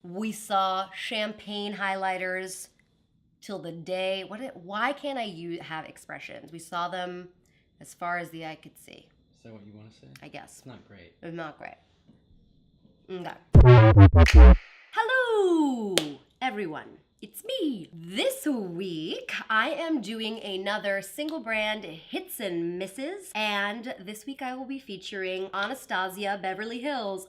We saw champagne highlighters till the day. Why can't I have expressions? We saw them as far as the eye could see. Is that what you want to say? I guess. It's not great. It's not great. Okay. Hello, everyone. It's me. This week, I am doing another single brand hits and misses. And this week, I will be featuring Anastasia Beverly Hills.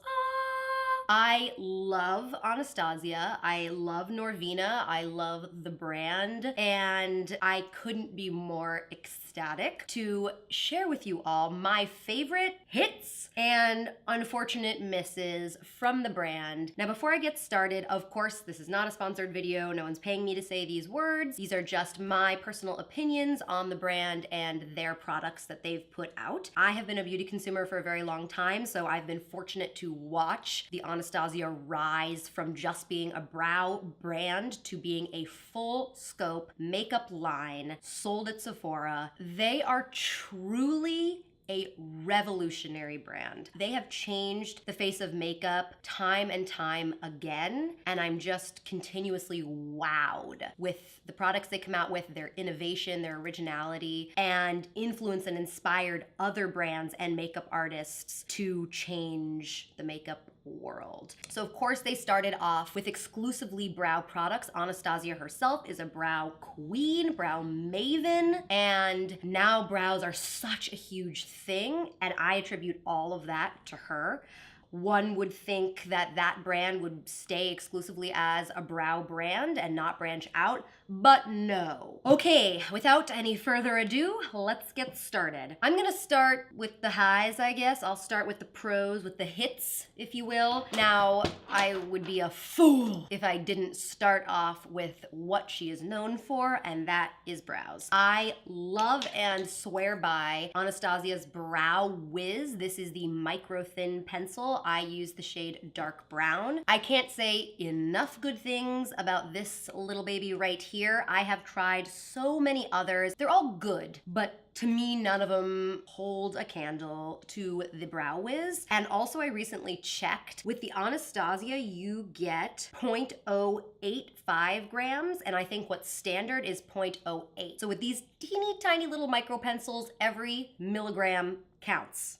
I love Anastasia, I love Norvina, I love the brand, and I couldn't be more ecstatic to share with you all my favorite hits and unfortunate misses from the brand. Now, before I get started, of course, this is not a sponsored video. No one's paying me to say these words. These are just my personal opinions on the brand and their products that they've put out. I have been a beauty consumer for a very long time, so I've been fortunate to watch the Anastasia rise from just being a brow brand to being a full scope makeup line sold at Sephora. They are truly a revolutionary brand. They have changed the face of makeup time and time again, and I'm just continuously wowed with the products they come out with, their innovation, their originality, and influence and inspired other brands and makeup artists to change the makeup world. So of course they started off with exclusively brow products. Anastasia herself is a brow queen, brow maven, and now brows are such a huge thing, and I attribute all of that to her. One would think that that brand would stay exclusively as a brow brand and not branch out, but no. Okay, without any further ado, let's get started. I'm gonna start with the highs, I guess. I'll start with the pros, with the hits, if you will. Now, I would be a fool if I didn't start off with what she is known for, and that is brows. I love and swear by Anastasia's Brow Wiz. This is the micro thin pencil. I use the shade dark brown. I can't say enough good things about this little baby right here. I have tried so many others. They're all good, but to me, none of them hold a candle to the Brow Wiz. And also I recently checked, with the Anastasia, you get 0.085 grams, and I think what's standard is 0.08. So with these teeny tiny little micro pencils, every milligram counts.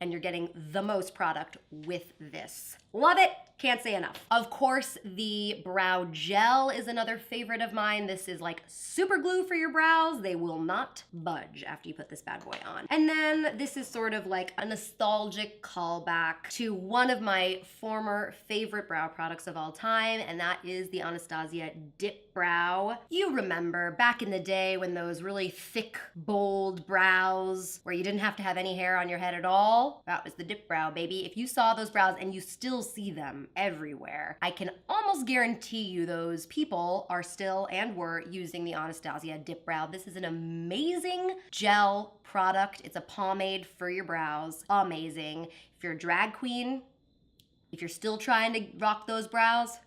And you're getting the most product with this. Love it, can't say enough. Of course, the brow gel is another favorite of mine. This is like super glue for your brows. They will not budge after you put this bad boy on. And then this is sort of like a nostalgic callback to one of my former favorite brow products of all time, and that is the Anastasia Dip Brow. You remember back in the day when those really thick, bold brows where you didn't have to have any hair on your head at all? That was the Dip Brow, baby. If you saw those brows, and you still see them everywhere, I can almost guarantee you those people are still and were using the Anastasia Dip Brow. This is an amazing gel product. It's a pomade for your brows. Amazing. If you're a drag queen, if you're still trying to rock those brows,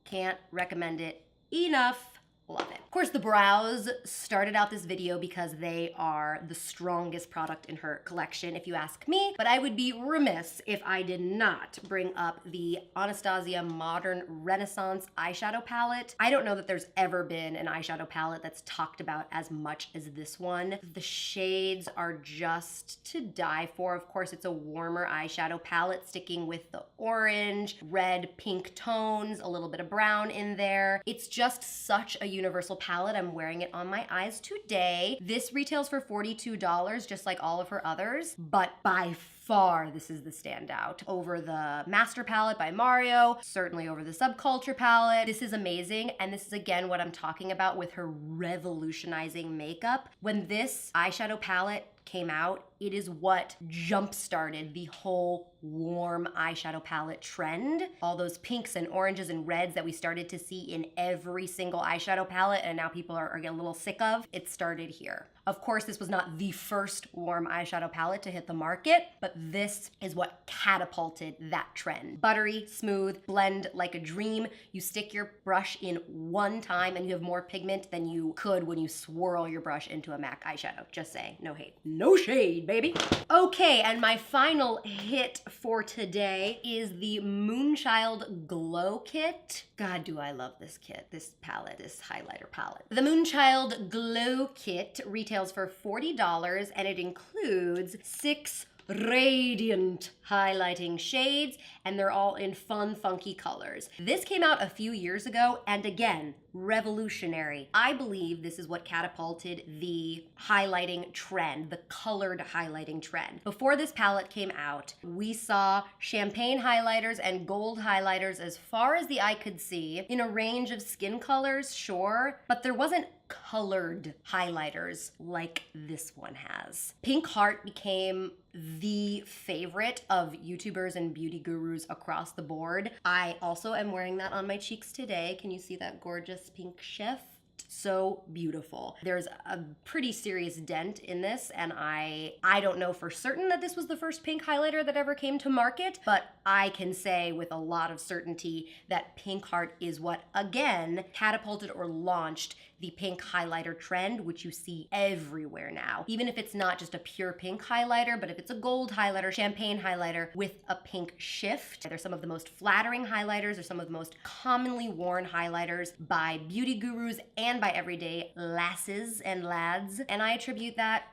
can't recommend it enough. Love it. Of course, the brows started out this video because they are the strongest product in her collection, if you ask me, but I would be remiss if I did not bring up the Anastasia Modern Renaissance eyeshadow palette. I don't know that there's ever been an eyeshadow palette that's talked about as much as this one. The shades are just to die for. Of course, it's a warmer eyeshadow palette, sticking with the orange, red, pink tones, a little bit of brown in there. It's just such a universal palette. I'm wearing it on my eyes today. This retails for $42, just like all of her others, but by far this is the standout over the Master palette by Mario, certainly over the Subculture palette. This is amazing, and this is again what I'm talking about with her revolutionizing makeup. When this eyeshadow palette came out, it is what jump-started the whole warm eyeshadow palette trend. All those pinks and oranges and reds that we started to see in every single eyeshadow palette and now people are getting a little sick of, it started here. Of course, this was not the first warm eyeshadow palette to hit the market, but this is what catapulted that trend. Buttery, smooth, blend like a dream. You stick your brush in one time and you have more pigment than you could when you swirl your brush into a MAC eyeshadow. Just saying, no hate. No shade, baby. Okay, and my final hit for today is the Moonchild Glow Kit. God, do I love this kit, this palette, this highlighter palette. The Moonchild Glow Kit retails for $40 and it includes 6 radiant highlighting shades, and they're all in fun, funky colors. This came out a few years ago, and again, revolutionary. I believe this is what catapulted the highlighting trend, the colored highlighting trend. Before this palette came out, we saw champagne highlighters and gold highlighters as far as the eye could see in a range of skin colors, sure, but there wasn't colored highlighters like this one has. Pink Heart became the favorite of YouTubers and beauty gurus across the board. I also am wearing that on my cheeks today. Can you see that gorgeous pink shift? So beautiful. There's a pretty serious dent in this, and I don't know for certain that this was the first pink highlighter that ever came to market, but I can say with a lot of certainty that Pink Heart is what, again, catapulted or launched the pink highlighter trend, which you see everywhere now. Even if it's not just a pure pink highlighter, but if it's a gold highlighter, champagne highlighter with a pink shift. They're some of the most flattering highlighters. They're some of the most commonly worn highlighters by beauty gurus and by everyday lasses and lads. And I attribute that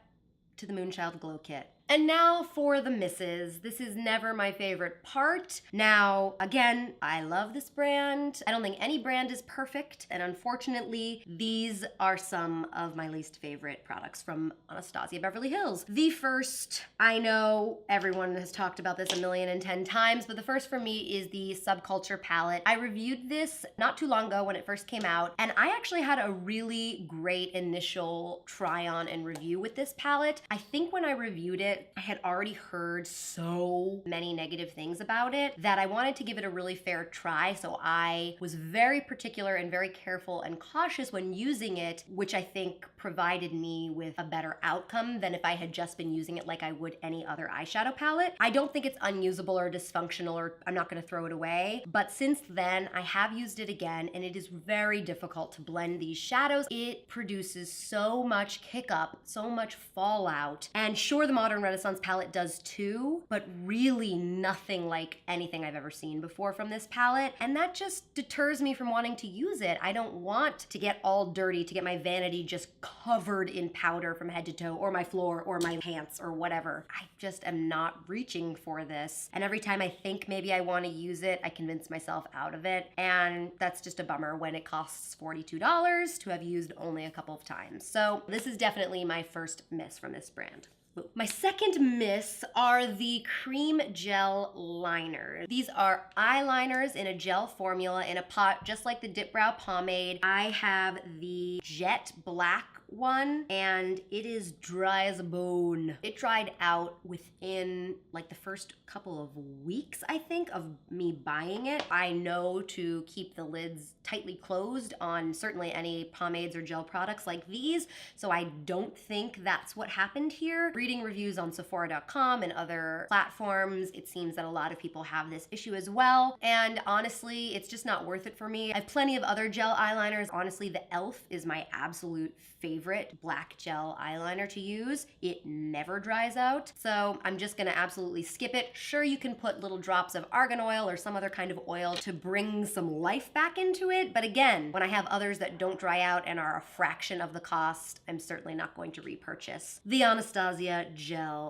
to the Moonchild Glow Kit. And now for the misses. This is never my favorite part. Now, again, I love this brand. I don't think any brand is perfect, and unfortunately, these are some of my least favorite products from Anastasia Beverly Hills. The first, I know everyone has talked about this 1,010,000 times, but the first for me is the Subculture palette. I reviewed this not too long ago when it first came out, and I actually had a really great initial try on and review with this palette. I think when I reviewed it, I had already heard so many negative things about it that I wanted to give it a really fair try. So I was very particular and very careful and cautious when using it, which I think provided me with a better outcome than if I had just been using it like I would any other eyeshadow palette. I don't think it's unusable or dysfunctional, or I'm not gonna throw it away. But since then, I have used it again, and it is very difficult to blend these shadows. It produces so much kick-up, so much fallout. And sure, the Modern Renaissance palette does too, but really nothing like anything I've ever seen before from this palette, and that just deters me from wanting to use it. I don't want to get all dirty, to get my vanity just covered in powder from head to toe, or my floor, or my pants, or whatever. I just am not reaching for this, and every time I think maybe I want to use it, I convince myself out of it, and that's just a bummer when it costs $42 to have used only a couple of times. So this is definitely my first miss from this brand. My second miss are the cream gel liners. These are eyeliners in a gel formula in a pot, just like the Dip Brow Pomade. I have the jet black one, and it is dry as a bone. It dried out within like the first couple of weeks, I think, of me buying it. I know to keep the lids tightly closed on certainly any pomades or gel products like these, so I don't think that's what happened here. Reading reviews on Sephora.com and other platforms, it seems that a lot of people have this issue as well, and honestly, it's just not worth it for me. I have plenty of other gel eyeliners. Honestly, the e.l.f. is my absolute favorite black gel eyeliner to use. It never dries out, so I'm just gonna absolutely skip it. Sure, you can put little drops of argan oil or some other kind of oil to bring some life back into it, but again, when I have others that don't dry out and are a fraction of the cost, I'm certainly not going to repurchase the Anastasia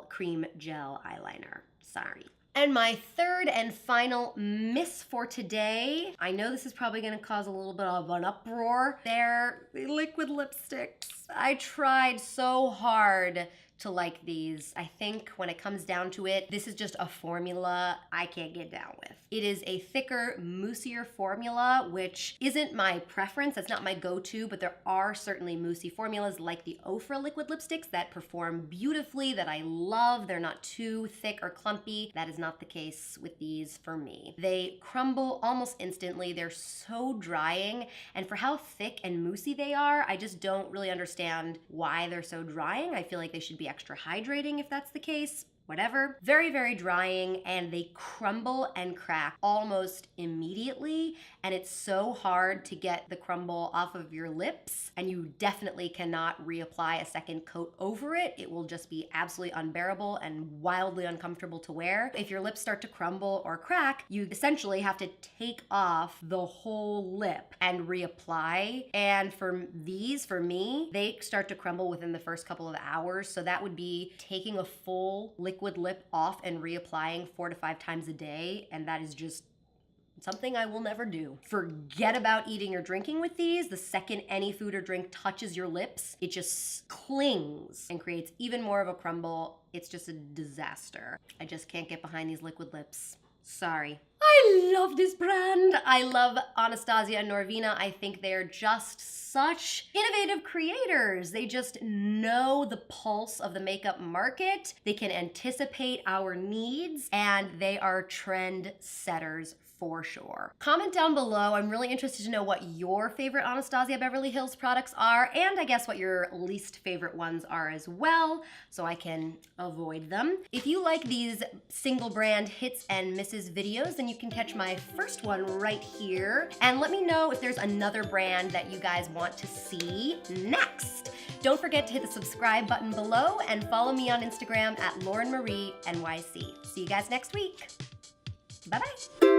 cream gel eyeliner. Sorry. And my third and final miss for today, I know this is probably gonna cause a little bit of an uproar. They're liquid lipsticks. I tried so hard to like these. I think when it comes down to it, this is just a formula I can't get down with. It is a thicker, moussier formula, which isn't my preference. That's not my go-to, but there are certainly moussey formulas like the Ofra liquid lipsticks that perform beautifully, that I love. They're not too thick or clumpy. That is not the case with these for me. They crumble almost instantly. They're so drying, and for how thick and moussey they are, I just don't really understand why they're so drying. I feel like they should be extra hydrating if that's the case. Whatever. Very, very drying, and they crumble and crack almost immediately. and it's so hard to get the crumble off of your lips, and you definitely cannot reapply a second coat over it. It will just be absolutely unbearable and wildly uncomfortable to wear. If your lips start to crumble or crack, you essentially have to take off the whole lip and reapply. And for me, they start to crumble within the first couple of hours. So that would be taking a full liquid lip off and reapplying 4 to 5 times a day. And that is just something I will never do. Forget about eating or drinking with these. The second any food or drink touches your lips, it just clings and creates even more of a crumble. It's just a disaster. I just can't get behind these liquid lips. Sorry. I love this brand. I love Anastasia and Norvina. I think they're just such innovative creators. They just know the pulse of the makeup market. They can anticipate our needs, and they are trend setters for sure. Comment down below. I'm really interested to know what your favorite Anastasia Beverly Hills products are, and I guess what your least favorite ones are as well, so I can avoid them. If you like these single brand hits and misses videos, then you can catch my first one right here, and let me know if there's another brand that you guys want to see next. Don't forget to hit the subscribe button below and follow me on Instagram at laurenmarienyc. See you guys next week. Bye-bye.